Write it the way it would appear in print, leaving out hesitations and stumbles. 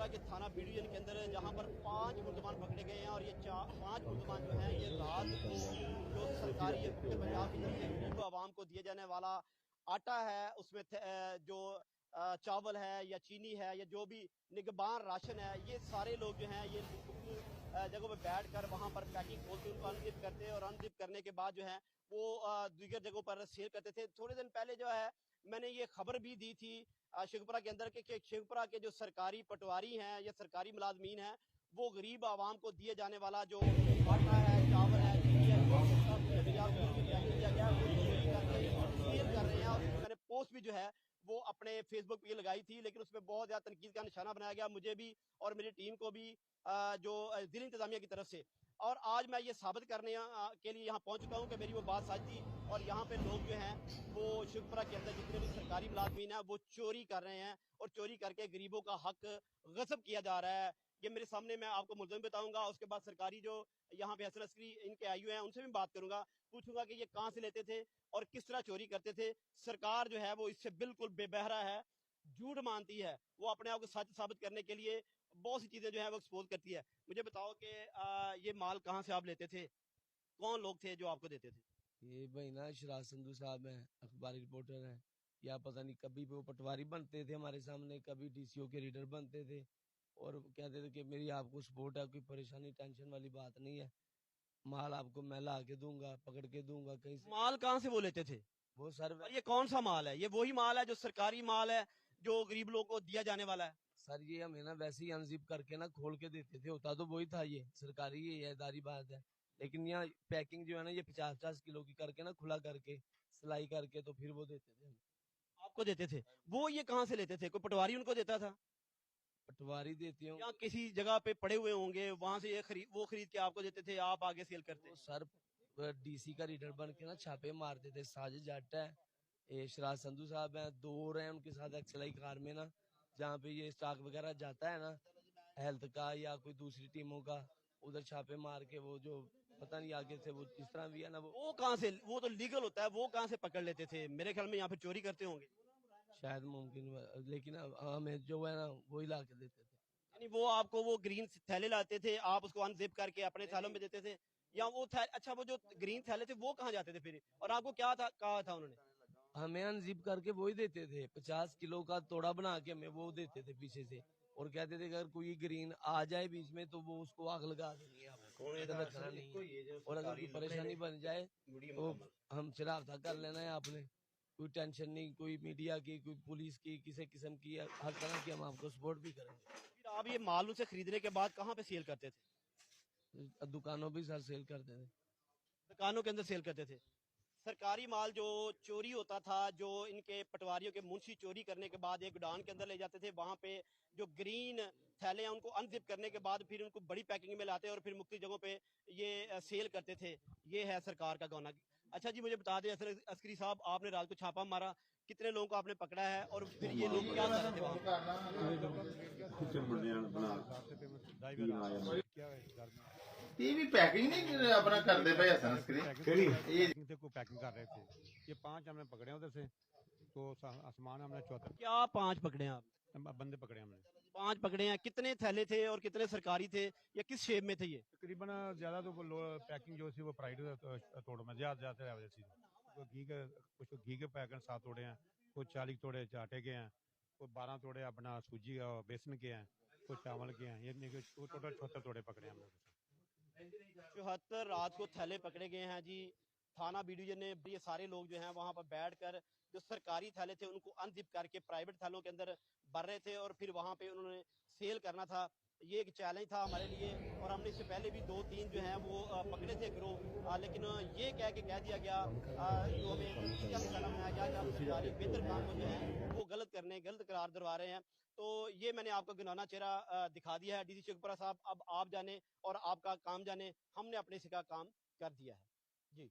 के थाना B division के अंदर जहां पर 5 मुलजमान पकड़े गए हैं और ये 5 मुलजमान जो हैं ये रात को जो सरकारी पंजाब की तरफ से गरीब आवाम को दिए जाने वाला आटा है उसमें जो चावल है या चीनी है या जो भी निगहबान राशन है, ये सारे लोग जो हैं ये जगहों पे बैठ कर वहाँ पर पैकिंग खोलते उनको अनजिप करते और अनजिप करने के बाद जो है वो दीगर जगहों पर सेल करते थे। थोड़े दिन पहले जो है मैंने ये खबर भी दी थी शेखपुरा के अंदर के शेखपुरा के जो सरकारी पटवारी हैं या सरकारी मुलाजमीन हैं वो गरीब आवाम को दिए जाने वाला जो आटा है, चावल है, चीनी है, वो सब किया गया वो चोरी करके सेल कर रहे हैं। और मैंने पोस्ट भी जो है वो अपने फेसबुक पे लगाई थी, लेकिन उसमें बहुत ज्यादा तनकीद का निशाना बनाया गया मुझे भी और मेरी टीम को भी जो जिला इंतजामिया की तरफ से। और आज मैं ये साबित करने के लिए यहाँ पहुंच चुका हूँ कि मेरी वो बात सच थी और यहाँ पे लोग जो हैं वो शेखपुरा के अंदर जितने भी सरकारी मुलाजमीन हैं वो चोरी कर रहे हैं और चोरी करके गरीबों का हक गस्ब किया जा रहा है। ये मेरे सामने, मैं आपको मुल्ज़िम बताऊंगा, उसके बाद सरकारी जो यहाँ पे हसन अस्करी इनके आयु हैं उनसे भी बात करूंगा, पूछूंगा कि ये कहाँ से लेते थे और किस तरह चोरी करते थे। सरकार जो है वो इससे बिल्कुल बेबहरा है, झूठ मानती है, वो अपने आप को सच साबित करने के लिए बहुत सी चीजें जो है वो एक्सपोज करती है। मुझे बताओ कि ये माल कहाँ से आप लेते थे, कौन लोग थे जो आपको देते थे? ये भाई ना शराज संधू साहब हैं, अखबारी रिपोर्टर हैं, या पता नहीं कभी वो पटवारी बनते थे हमारे सामने, कभी डीसीओ के रीडर बनते थे और कहते थे कि मेरी आपको सपोर्ट है, कोई परेशानी टेंशन वाली बात नहीं है, माल आपको मैं ला के दूंगा, पकड़ के दूंगा कहीं से। माल कहाँ से वो लेते थे वो सर और ये कौन सा माल है? ये वही माल है जो सरकारी माल है जो गरीब लोगों को दिया जाने वाला है? सर ये हमें ना वैसे ही अनजिप करके ना खोल के देते थे, होता तो वही था, ये सरकारी ये दारी बात है, लेकिन यहाँ पैकिंग जो है ना ये 50-50 किलो की करके ना खुला करके सिलाई करके तो फिर वो देते थे। आपको देते थे वो? ये कहाँ से लेते थे? कोई पटवारी उनको देता था पटवारी देती हूँ या किसी जगह पे पड़े हुए होंगे वहां से ये खरीद के आपको देते थे, आप आगे सेल करते? वो सर डीसी का रीडर बन के ना छापे मारते थे। साजिद जट है, ये शराज संधू साहब हैं, दो और हैं उनके साथ एक्सलाई कार में ना, जहाँ पे ये स्टॉक वगैरह जाता है ना हेल्थ का या कोई दूसरी टीमों का, उधर छापे मार के वो जो पता नहीं आगे से वो जिस तरह भी है ना वो कहाँ से, वो तो लीगल होता है, वो कहाँ से पकड़ लेते थे? मेरे ख्याल में यहाँ पे चोरी करते होंगे। शायद मुमकिन लेकिन हमें जो है ना वही ला के देते थे। यानी वो आपको वो ग्रीन थैले लाते थे, आप उसको अनजिप करके अपने थैलों में देते थे या वो अच्छा वो जो ग्रीन थैले थे वो कहाँ जाते थे फिर? और आपको क्या था कहा था उन्होंने? हमें अनजिप करके वही देते थे, 50 किलो का तोड़ा बना के हमें वो देते थे पीछे से, और कहते थे अगर कोई ग्रीन आ जाए बीच में तो वो उसको आग लगा देनी है, आपको इधर रखना नहीं है, और अगर कोई परेशानी बन जाए तो हमसे राब्ता कर लेना है आपने, कोई टेंशन नहीं, कोई मीडिया की, कोई पुलिस की, किसी किस्म की, हर तरह की हम आपको सपोर्ट भी करेंगे। फिर आप ये माल उनसे खरीदने के बाद कहाँ पे सेल करते थे? दुकानों भी सर सेल करते थे। दुकानों के अंदर सेल करते थे? सरकारी माल जो चोरी होता था, जो इनके पटवारियों के मुंशी चोरी करने के बाद एक गोडाउन के अंदर ले जाते थे, वहां पे जो ग्रीन थैले हैं उनको अनजिप करने के बाद फिर उनको बड़ी पैकिंग में लाते और फिर मुख्तलिफ जगहों पे ये सेल करते थे। ये है सरकार का गौना। अच्छा जी, मुझे बता दें अस्करी साहब, आपने रात को छापा मारा, कितने लोगों को आपने पकड़ा है और फिर ये लोग क्या कर रहे थे वहाँ? ये भी पैकिंग नहीं अपना करते पे हसन अस्करी ये को पैकिंग कर रहे थे। ये 5 हमने पकड़े उधर से, तो आसमान हमने 74 क्या 5 पकड़े हैं आप? बंदे पकड़े हमने। 5 पकड़े हैं। कितने थैले थे और कितने सरकारी थे या किस शेप में थे ये? तकरीबन ज्यादा तो पैकिंग जो थी वो प्राइवेट तोड़ों में ज्यादा थी। कुछ घी के पैकेट 7 तोड़े हैं, कुछ 40 तोड़े आटे के हैं, कुछ 12 तोड़े अपना सूजी और बेसन के हैं, कुछ चावल के हैं। ये टोटल 74 तोड़े पकड़े हमने। 74 रात को थैले पकड़े गए हैं जी। थाना बी डिवीजन ने ये सारे लोग जो हैं वहां पर बैठकर जो सरकारी थैले थे उनको अनजिप करके प्राइवेट थैलों के अंदर भर रहे थे और फिर वहां पे उन्होंने सेल करना था। ये एक चैलेंज था हमारे लिए और हमने इससे पहले भी 2-3 जो हैं वो पकड़े थे गिरोह, लेकिन ये कह दिया गया, जो हमें निशाना बनाया गया कि आप सरकारी बेहतर काम को जो है वो गलत करार दिलवा रहे हैं। तो ये मैंने आपको गिनौना चेहरा दिखा दिया है। डीसी शेखपुरा साहब, अब आप जाने और आपका काम जाने, हमने अपने हिस्से का काम कर दिया है जी।